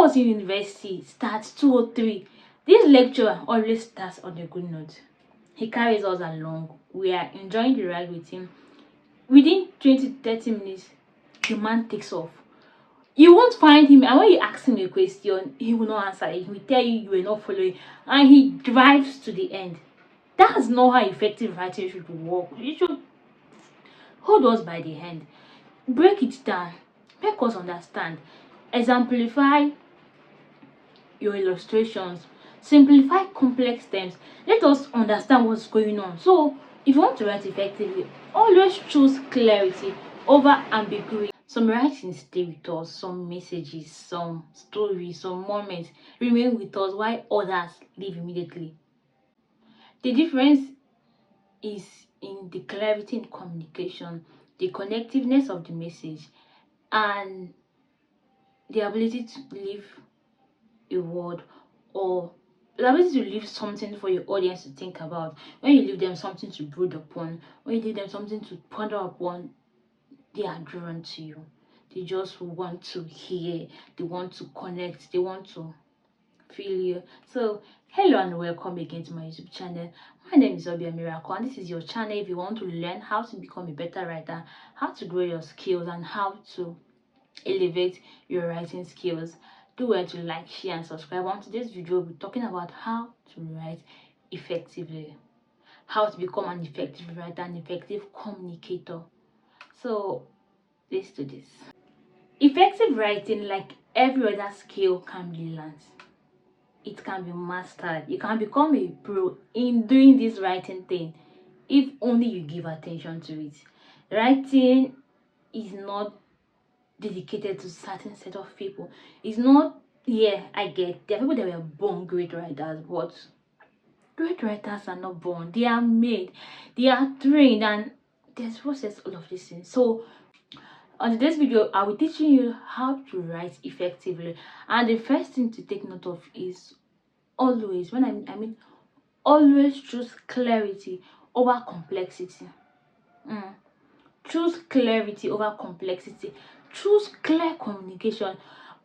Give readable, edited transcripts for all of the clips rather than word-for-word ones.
I was in university, starts 203. This lecturer always starts on a good note. He carries us along. We are enjoying the ride with him. Within 20-30 minutes, the man takes off. You won't find him, and when you ask him a question, he will not answer it. He will tell you were not following, and he drives to the end. That's not how effective writing should work. You should hold us by the hand, break it down, make us understand, exemplify your illustrations, simplify complex terms, let us understand what's going on. So if you want to write effectively, always choose clarity over ambiguity. Some writings stay with us, some messages, some stories, some moments remain with us while others leave immediately. The difference is in the clarity in communication, the connectiveness of the message, and the ability to leave a word, or the ability to leave something for your audience to think about. When you leave them something to brood upon, when you leave them something to ponder upon, they are drawn to you. They just want to hear, they want to connect, they want to feel you. So hello and welcome again to my YouTube channel. My name is Obia Miracle, and this is your channel if you want to learn how to become a better writer, how to grow your skills, and how to elevate your writing skills. Do well to like, share, and subscribe. On today's video, we'll be talking about how to write effectively, how to become an effective writer, an effective communicator. So let's do this. Effective writing, like every other skill, can be learned. It can be mastered. You can become a pro in doing this writing thing if only you give attention to it. Writing is not dedicated to certain set of people. It's not, yeah, I get there are people that were born great writers, but great writers are not born. They are made, they are trained, and there's process all of these things. So on today's video, I will be teaching you how to write effectively. And the first thing to take note of is always, when I mean always choose clarity over complexity. Choose clarity over complexity. Choose clear communication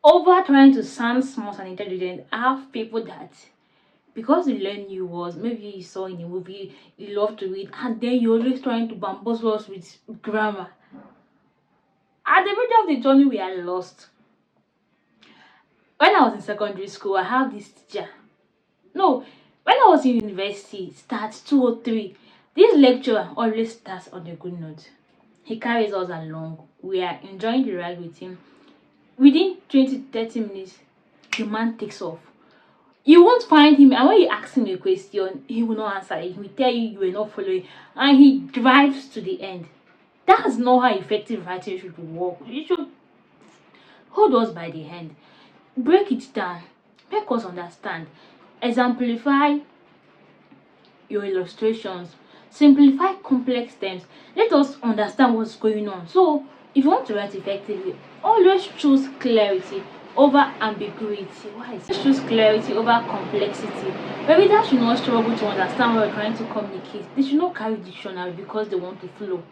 over trying to sound smart and intelligent. I have people that, because you learn new words, maybe you saw in a movie, you love to read, and then you're always trying to bamboozle us with grammar. At the middle of the journey, we are lost. When I was in secondary school, I have this teacher. No, when I was in university, starts 203. This lecturer always starts on a good note. He carries us along. We are enjoying the ride with him. Within 20-30 minutes, the man takes off. You won't find him, and when you ask him a question, he will not answer it. He will tell you were not following, and he drives to the end. That's not how effective writing should work. You should hold us by the hand, break it down, make us understand, exemplify your illustrations, simplify complex terms, let us understand what's going on. So if you want to write effectively, always choose clarity over ambiguity. Why is it? Choose clarity over complexity. Maybe that should not struggle to understand what we're trying to communicate. They should not carry dictionary because they want to flow.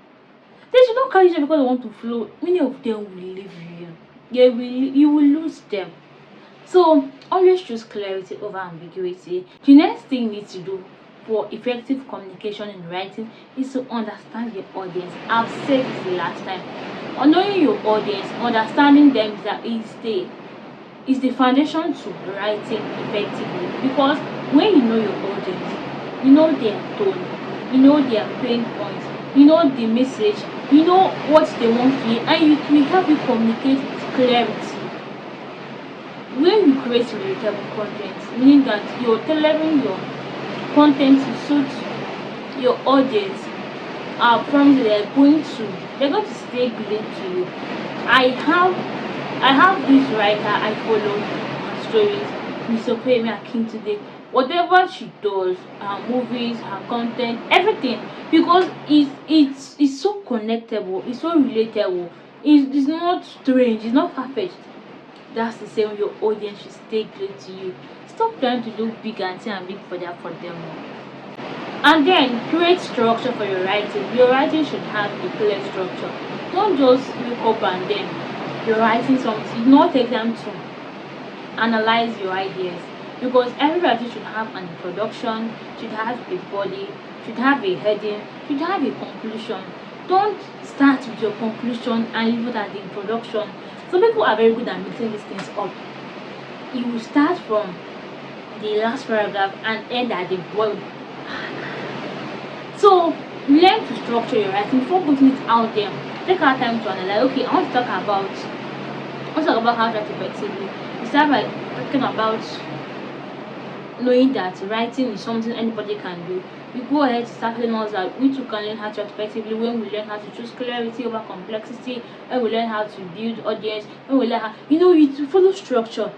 They should not carry dictionary because they want to flow. Many of them will leave you. You will lose them. So always choose clarity over ambiguity. The next thing you need to do for effective communication in writing is to understand your audience. I've said this the last time. On knowing your audience, understanding them is the foundation to writing effectively. Because when you know your audience, you know their tone, you know their pain points, you know the message, you know what they want to hear, and it will help you communicate with clarity. When you create relatable content, meaning that you're tailoring your content to suit your audience, I promise they're going to stay glued to you. I have this writer I follow on stories, Miss Opemi Akintoday. Whatever she does, her movies, her content, everything, because it's so connectable, it's so relatable, it's not strange, it's not far-fetched. That's the same. Your audience should stay glued to you. Stop trying to look big and say I'm big for them. And then create structure for your writing. Your writing should have a clear structure. Don't just wake up and then you're writing something. Do not take them to analyze your ideas, because every writing should have an introduction, should have a body, should have a heading, should have a conclusion. Don't start with your conclusion and leave it at the introduction. Some people are very good at mixing these things up. You will start from the last paragraph and end at the word. So learn to structure your writing before putting it out there. Take our time to analyze. Okay, I want to talk about how to write effectively. You start by talking about knowing that writing is something anybody can do. We go ahead to start telling us that we too can learn how to write effectively when we learn how to choose clarity over complexity, when we learn how to build audience, when we learn how to follow structure.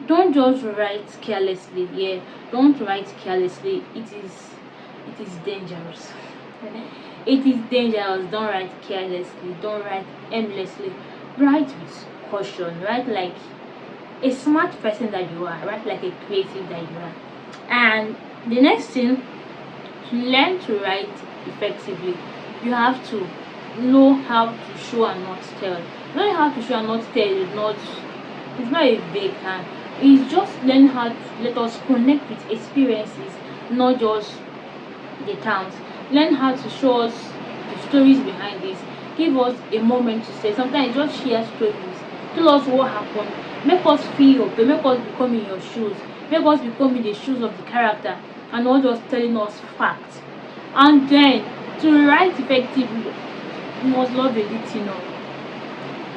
Don't just write carelessly. Yeah, don't write carelessly. It is dangerous. It is dangerous. Don't write carelessly. Don't write aimlessly. Write with caution. Write like a smart person that you are. Write like a creative that you are. And the next thing, to learn to write effectively, you have to know how to show and not tell. Knowing how to show and not tell is not, it's not a vague term. It's just learn how to let us connect with experiences, not just the terms. Learn how to show us the stories behind this. Give us a moment to say. Sometimes just share stories. Tell us what happened. Make us feel your pain. Make us become in your shoes. Make us become in the shoes of the character, and not just telling us facts. And then, to write effectively, you must love editing.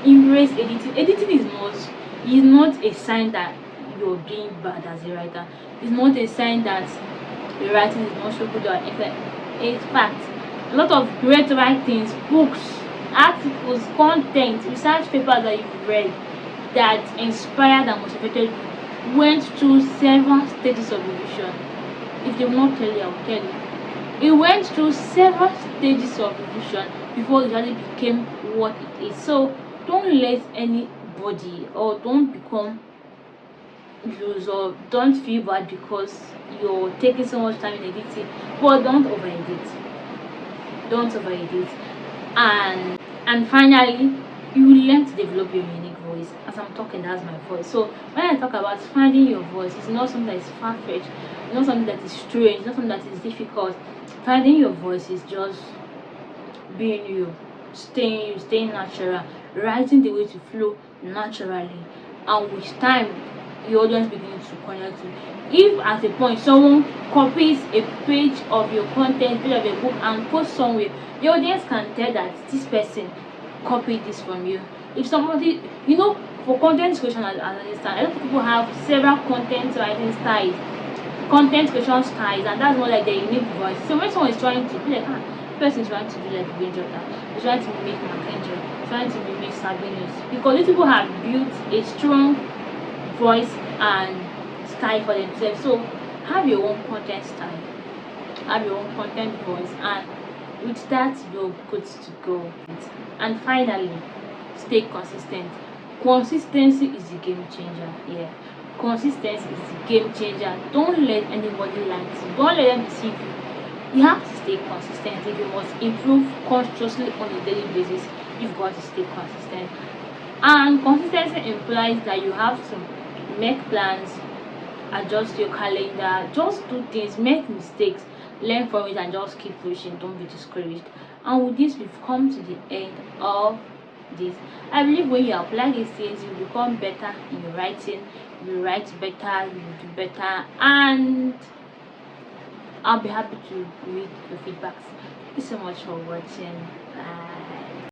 Embrace editing. Editing is not a sign that you're doing bad as a writer. It's not a sign that the writing is not so good or excellent. It's fact. A lot of great writings, books, articles, content, research papers that you've read that inspired and motivated you went through several stages of revision. If they will not tell you, I will tell you. It went through several stages of revision before it really became what it is. So don't let anybody, or don't become loose, or don't feel bad because you're taking so much time in editing, but don't over edit. Don't over edit. And finally, you will learn to develop your unique voice. As I'm talking, that's my voice. So when I talk about finding your voice, it's not something that is far-fetched, it's not something that is strange, it's not something that is difficult. Finding your voice is just being you, staying natural, writing the way to flow naturally, and with time your audience begins to connect you. If at a point someone copies a page of your content, page of a book, and posts somewhere, your audience can tell that this person copied this from you. If somebody, for content creation, as I understand, a lot of people have several content writing styles, content creation styles, and that's more like their unique voice. So when someone is trying to be like, person is trying to do like Wayne Jordan, is trying to mimic Mackenzie, trying to mimic Sabinus, because these people have built a strong voice and style for themselves. So have your own content style, have your own content voice, and with that you're good to go. And finally, stay consistent. Consistency is the game changer. Yeah, consistency is the game changer. Don't let anybody lie to you. Don't let them deceive you. You have to stay consistent. If you must improve consciously on a daily basis, you've got to stay consistent. And consistency implies that you have to make plans, adjust your calendar, just do things, make mistakes, learn from it, and just keep pushing. Don't be discouraged. And with this, we've come to the end of this. I believe when you apply these things, you become better in your writing, you write better, you do better, and I'll be happy to read your feedbacks. Thank you so much for watching. Bye.